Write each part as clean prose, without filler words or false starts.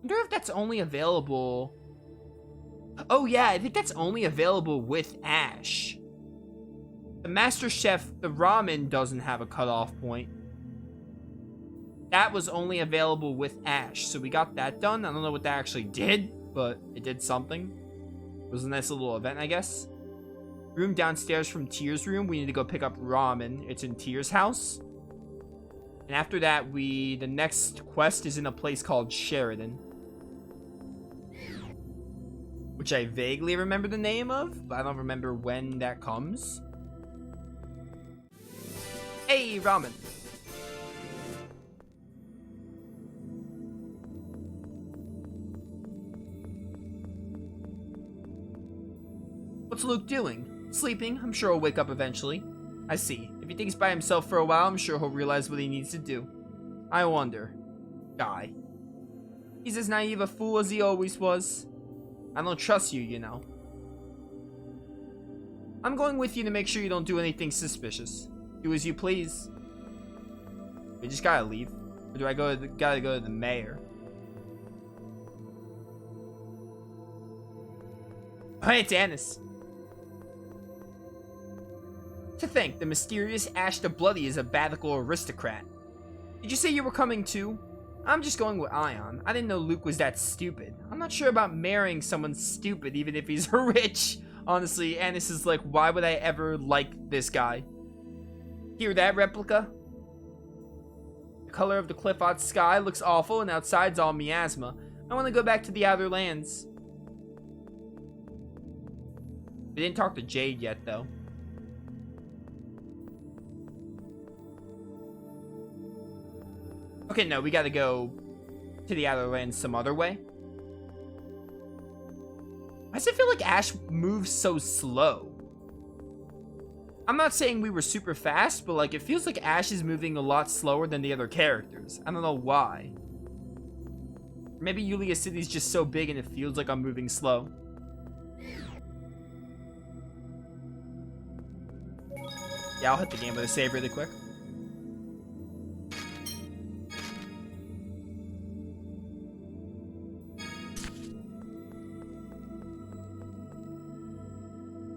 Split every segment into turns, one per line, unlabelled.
wonder if that's only available... Oh yeah, I think that's only available with Asch. The Master Chef, the ramen doesn't have a cutoff point. That was only available with Asch, so we got that done. I don't know what that actually did, but it did something. It was a nice little event, I guess. Room downstairs from Tyr's room. We need to go pick up ramen. It's in Tyr's house. And after that, the next quest is in a place called Sheridan, which I vaguely remember the name of, but I don't remember when that comes. Hey, ramen. What's Luke doing? Sleeping. I'm sure he'll wake up eventually. I see. If he thinks by himself for a while, I'm sure he'll realize what he needs to do. I wonder. Guy. He's as naive a fool as he always was. I don't trust you, you know. I'm going with you to make sure you don't do anything suspicious. Do as you please. We just gotta leave. Or do I gotta go to the mayor? Hey, it's Annis. To think, the mysterious Asch the Bloody is a Vatical aristocrat. Did you say you were coming too? I'm just going with Ion. I didn't know Luke was that stupid. I'm not sure about marrying someone stupid, even if he's rich. Honestly, Annis is like, why would I ever like this guy? Hear that, Replica? The color of the Cliff-Odd sky looks awful, and outside's all miasma. I want to go back to the Outer Lands. We didn't talk to Jade yet, though. Okay, no, we gotta go to the Outer Lands some other way. Why does it feel like Asch moves so slow? I'm not saying we were super fast, but like it feels like Asch is moving a lot slower than the other characters. I don't know why. Maybe Yulia City's just so big and it feels like I'm moving slow. Yeah, I'll hit the game with a save really quick.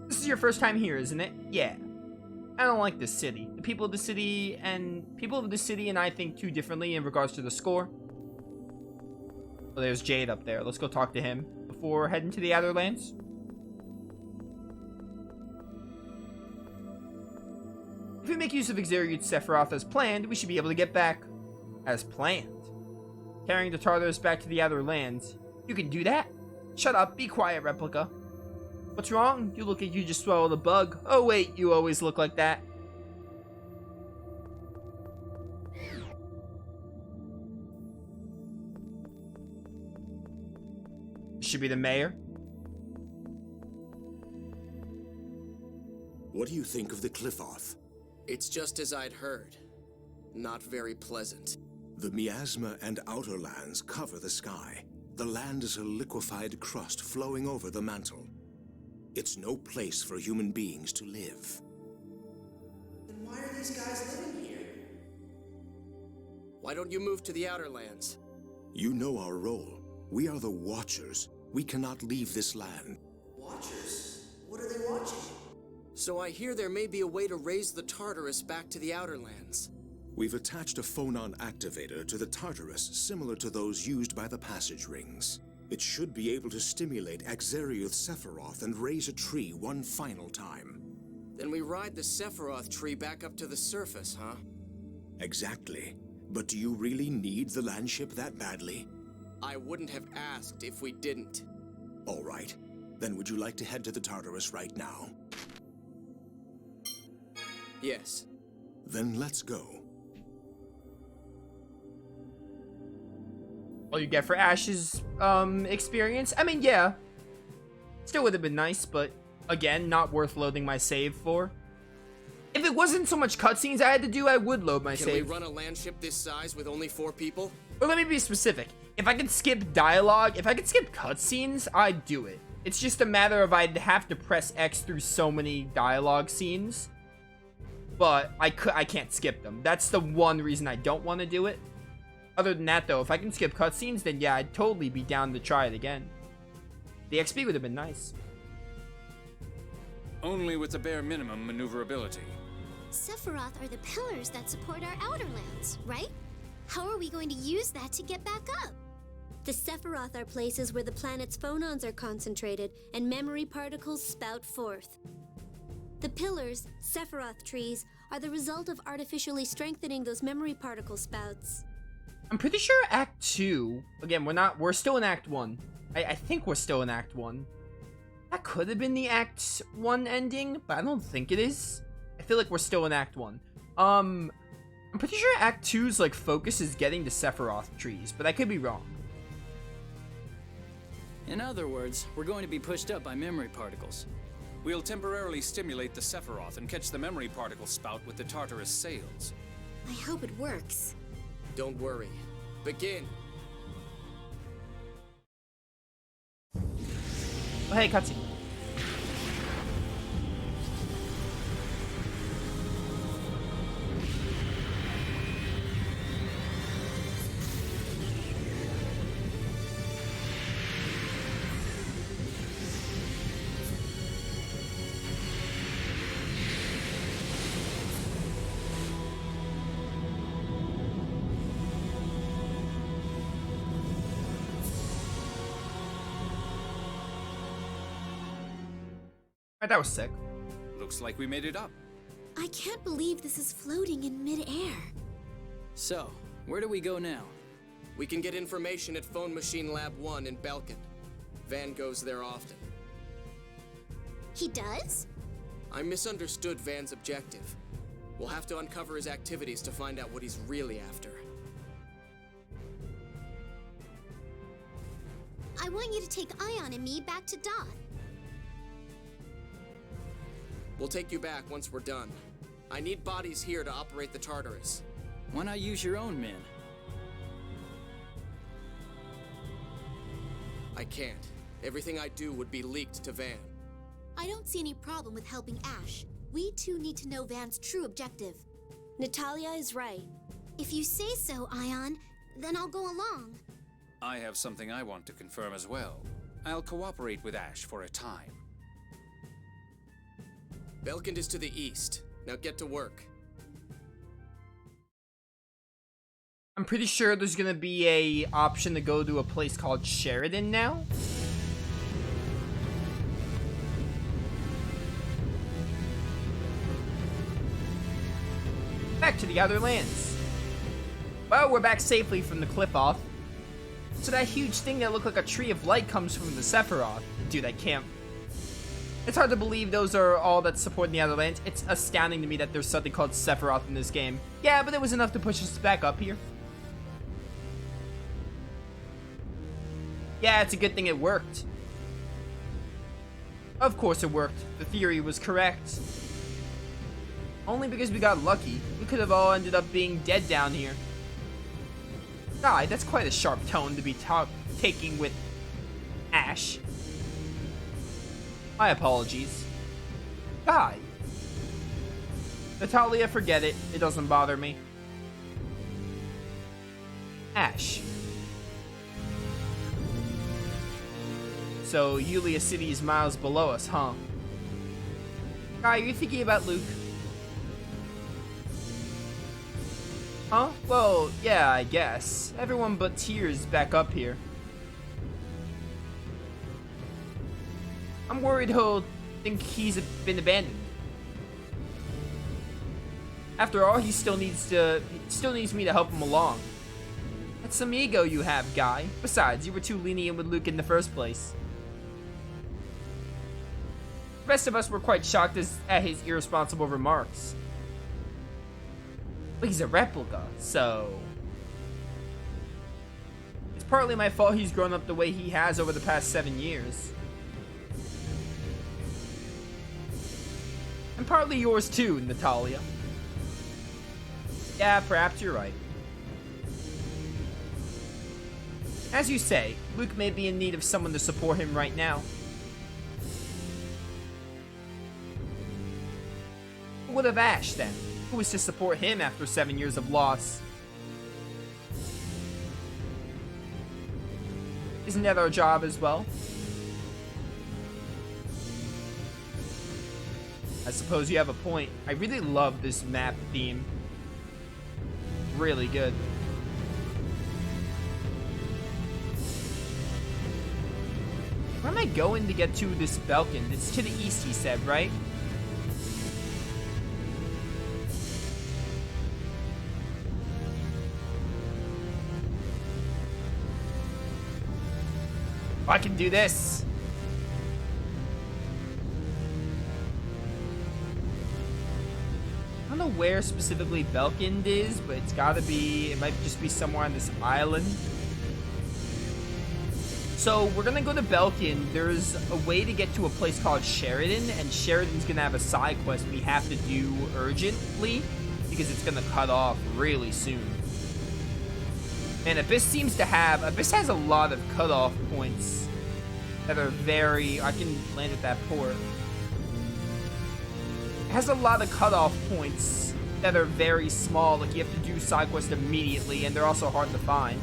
This is your first time here, isn't it? Yeah. I don't like this city. The people of the city and I think too differently in regards to the score. Oh, there's Jade up there. Let's go talk to him before heading to the Outer Lands. If we make use of Exariut Sephiroth as planned, we should be able to get back as planned. Carrying the Tartarus back to the Outer Lands. You can do that? Shut up, be quiet, Replica. What's wrong? You look like you just swallowed a bug. Oh wait, you always look like that. Should be the mayor.
What do you think of the Cliff-Off?
It's just as I'd heard. Not very pleasant.
The miasma and outer lands cover the sky. The land is a liquefied crust flowing over the mantle. It's no place for human beings to live.
Then why are these guys living here?
Why don't you move to the Outer Lands?
You know our role. We are the Watchers. We cannot leave this land.
Watchers? What are they watching?
So I hear there may be a way to raise the Tartarus back to the Outer Lands.
We've attached a phonon activator to the Tartarus similar to those used by the passage rings. It should be able to stimulate Exariut Sephiroth and raise a tree one final time.
Then we ride the Sephiroth tree back up to the surface, huh?
Exactly. But do you really need the landship that badly?
I wouldn't have asked if we didn't.
All right. Then would you like to head to the Tartarus right now?
Yes.
Then let's go.
All you get for Ash's experience. I mean, yeah. Still would have been nice, but again, not worth loading my save for. If it wasn't so much cutscenes I had to do, I would load my
Can
save.
we run a landship this size with only 4 people?
Or let me be specific. If I could skip dialogue, if I could skip cutscenes, I'd do it. It's just a matter of I'd have to press X through so many dialogue scenes. But I can't skip them. That's the one reason I don't want to do it. Other than that, though, if I can skip cutscenes, then yeah, I'd totally be down to try it again. The XP would have been nice.
Only with the bare minimum maneuverability.
Sephiroth are the pillars that support our outer lands, right? How are we going to use that to get back up? The Sephiroth are places where the planet's phonons are concentrated and memory particles spout forth. The pillars, Sephiroth trees, are the result of artificially strengthening those memory particle spouts.
I'm pretty sure Act 2, again, we're still in Act 1. I think we're still in Act 1. That could have been the Act 1 ending, but I don't think it is. I feel like we're still in Act 1. I'm pretty sure Act 2's, like, focus is getting the Sephiroth trees, but I could be wrong.
In other words, we're going to be pushed up by memory particles.
We'll temporarily stimulate the Sephiroth and catch the memory particle spout with the Tartarus sails.
I hope it works.
Don't worry. Begin.
Oh, hey, cutscene. Alright, that was sick.
Looks like we made it up.
I can't believe this is floating in mid-air.
So, where do we go now?
We can get information at Phone Machine Lab 1 in Belkin. Van goes there often.
He does?
I misunderstood Van's objective. We'll have to uncover his activities to find out what he's really after.
I want you to take Ion and me back to Dot.
We'll take you back once we're done. I need bodies here to operate the Tartarus.
Why not use your own men?
I can't. Everything I do would be leaked to Van.
I don't see any problem with helping Ash. We too need to know Van's true objective. Natalia is right. If you say so, Ion, then I'll go along.
I have something I want to confirm as well. I'll cooperate with Ash for a time.
Belkind is to the east. Now get to work.
I'm pretty sure there's gonna be a option to go to a place called Sheridan now. Back to the Outer Lands. Well, we're back safely from the cliff off. So that huge thing that looked like a tree of light comes from the Sephiroth. Dude, I can't. It's hard to believe those are all that's supporting the Outer Lands. It's astounding to me that there's something called Sephiroth in this game. Yeah, but it was enough to push us back up here. Yeah, it's a good thing it worked. Of course it worked. The theory was correct. Only because we got lucky. We could have all ended up being dead down here. God, that's quite a sharp tone to be taking with Ash. My apologies. Guy. Natalia, forget it. It doesn't bother me. Ash. So, Yulia City is miles below us, huh? Guy, are you thinking about Luke? Huh? Well, yeah, I guess. Everyone but Tears back up here. I'm worried he'll think he's been abandoned. After all, he still needs me to help him along. That's some ego you have, Guy. Besides, you were too lenient with Luke in the first place. The rest of us were quite shocked at his irresponsible remarks. But he's a replica, so... It's partly my fault he's grown up the way he has over the past 7 years. And partly yours too, Natalia. Yeah, perhaps you're right. As you say, Luke may be in need of someone to support him right now. What of Ash, then? Who is to support him after 7 years of loss? Isn't that our job as well? I suppose you have a point. I really love this map theme. Really good. Where am I going to get to this Belkin? It's to the east, he said, right? I can do this. I don't know where specifically Belkind is, but it's gotta be, it might just be somewhere on this island. So we're gonna go to Belkind. There's a way to get to a place called Sheridan, and Sheridan's gonna have a side quest we have to do urgently because it's gonna cut off really soon. And Abyss has a lot of cutoff points that are very, I can land at that port. It has a lot of cutoff points that are very small, like you have to do side quests immediately, and they're also hard to find.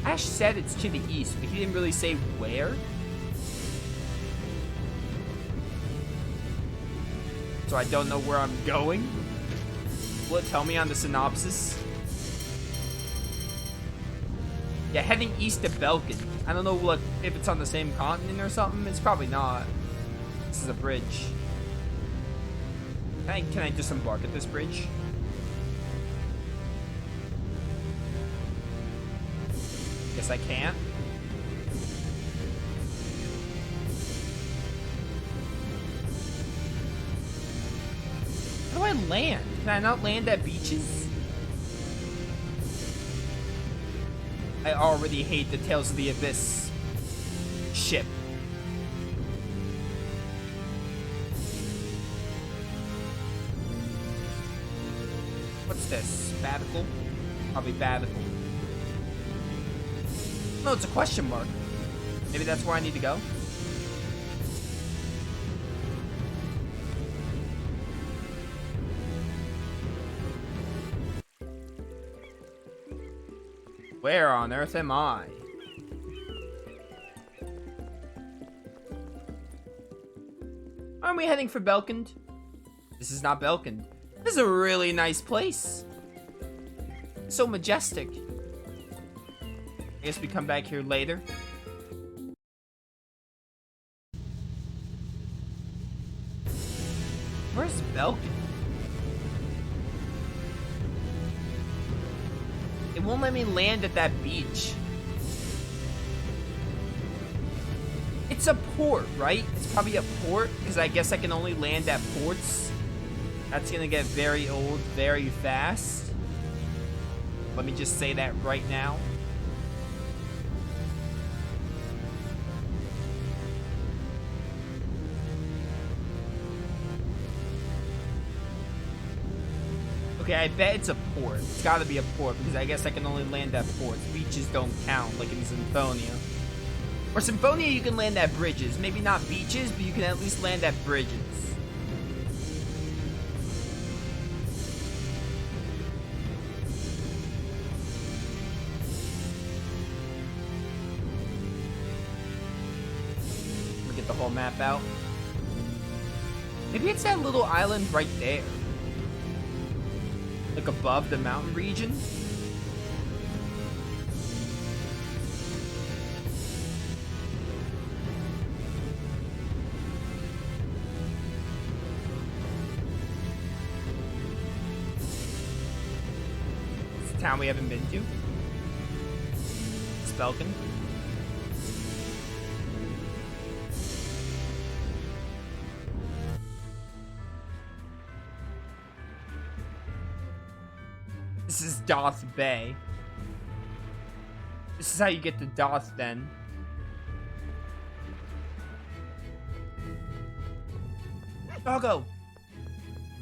Asch said it's to the east, but he didn't really say where. So I don't know where I'm going. Will it tell me on the synopsis? Yeah, heading east to Belkin. I don't know what if it's on the same continent or something. It's probably not. This is a bridge. Can I disembark at this bridge? Guess I can't. How do I land? Can I not land at beaches? I already hate the Tales of the Abyss ship. What's this? Batical? Probably Batical. No, it's a question mark. Maybe that's where I need to go. Where on earth am I? Aren't we heading for Belkind? This is not Belkind. This is a really nice place. So majestic. I guess we come back here later. Where's Belkind? It won't let me land at that beach. It's a port, right? It's probably a port, because I guess I can only land at ports. That's gonna get very old very fast. Let me just say that right now. Okay, I bet it's a port. It's gotta be a port, because I guess I can only land at ports. Beaches don't count, like in Symphonia. Or Symphonia, you can land at bridges. Maybe not beaches, but you can at least land at bridges. Let me get the whole map out. Maybe it's that little island right there. Like above the mountain region? It's a town we haven't been to. Spelkin. This is Doth Bay. This is how you get to Doth, then. Doggo!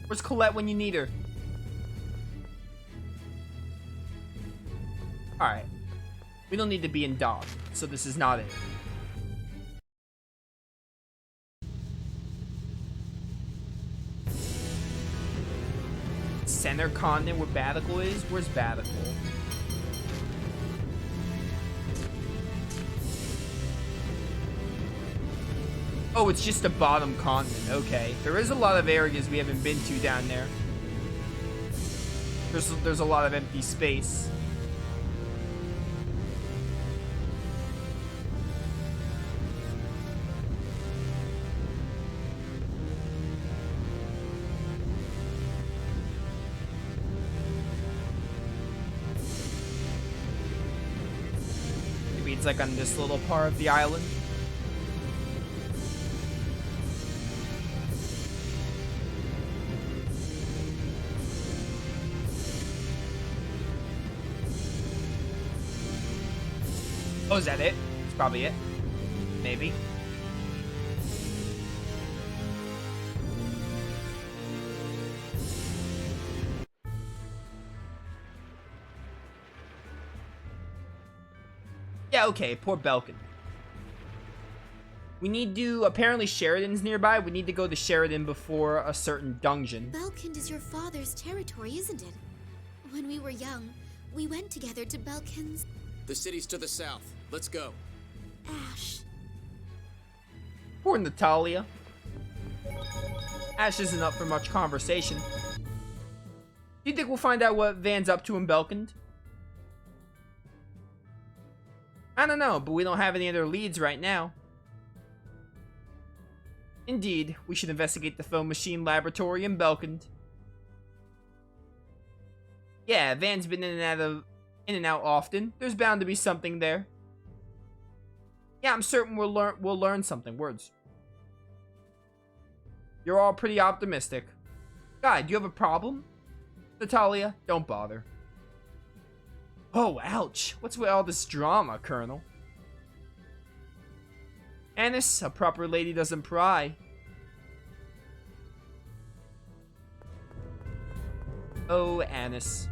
Where's Colette when you need her? Alright. We don't need to be in Doth, so this is not it. center continent where Batical is? Where's Batical? Oh, it's just the bottom continent. Okay. There is a lot of areas we haven't been to down there. There's a lot of empty space. Maybe it's like on this little part of the island. Oh, is that it? That's probably it. Maybe. Yeah, okay, poor Belkin. We need to, apparently Sheridan's nearby. We need to go to Sheridan before a certain dungeon.
Belkind is your father's territory, isn't it? When we were young, we went together to Belkind's...
The city's to the south. Let's go.
Asch.
Poor Natalia. Asch isn't up for much conversation. Do you think we'll find out what Van's up to in Belkind? I don't know, but we don't have any other leads right now. Indeed, we should investigate the foam machine laboratory in Belkind. Yeah, Van's been in and out often. There's bound to be something there. Yeah, I'm certain we'll learn something. Words. You're all pretty optimistic. Guy, do you have a problem? Natalia, don't bother. Oh, ouch. What's with all this drama, Colonel? Annis, a proper lady doesn't pry. Oh, Annis.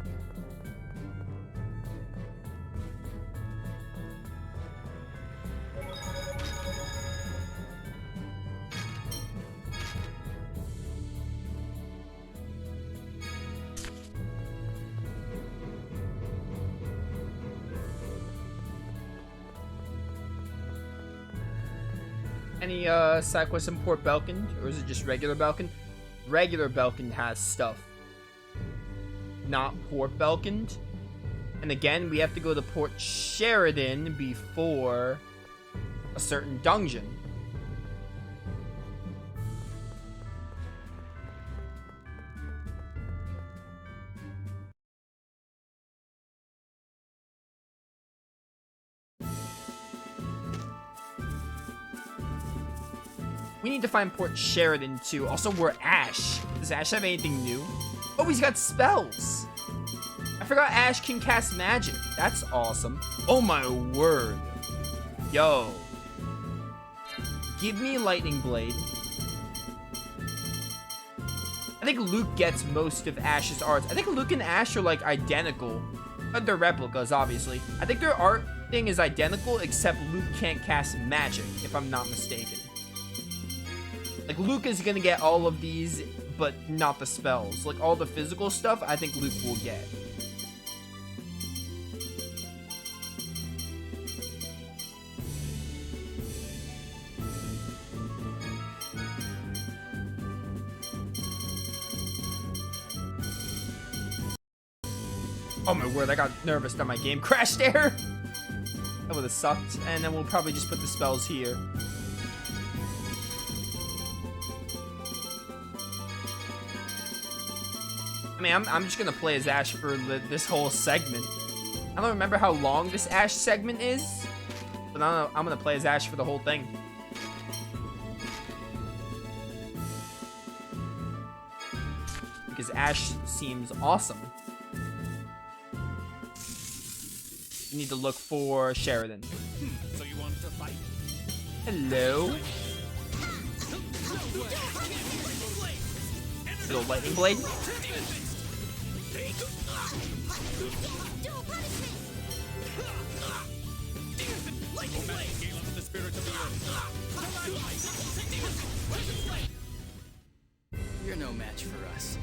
Any side quests in Port Belkind, or is it just regular Belkind? Regular Belkind has stuff, not Port Belkind. And again, we have to go to Port Sheridan before a certain dungeon. We need to find Port Sheridan too. Also, we're Asch. Does Asch have anything new? Oh, he's got spells. I forgot Asch can cast magic. That's awesome. Oh my word. Yo. Give me Lightning Blade. I think Luke gets most of Ash's arts. I think Luke and Asch are like identical. But they're replicas, obviously. I think their art thing is identical, except Luke can't cast magic, if I'm not mistaken. Like, Luke is gonna get all of these, but not the spells. Like, all the physical stuff, I think Luke will get. Oh my word, I got nervous that my game crashed there. That would have sucked. And then we'll probably just put the spells here. I mean, I'm just gonna play as Asch for this whole segment. I don't remember how long this Asch segment is, but I'm gonna play as Asch for the whole thing. Because Asch seems awesome. We need to look for Sheridan.
So you want to fight?
Hello. Little lightning blade.
You're no match for us.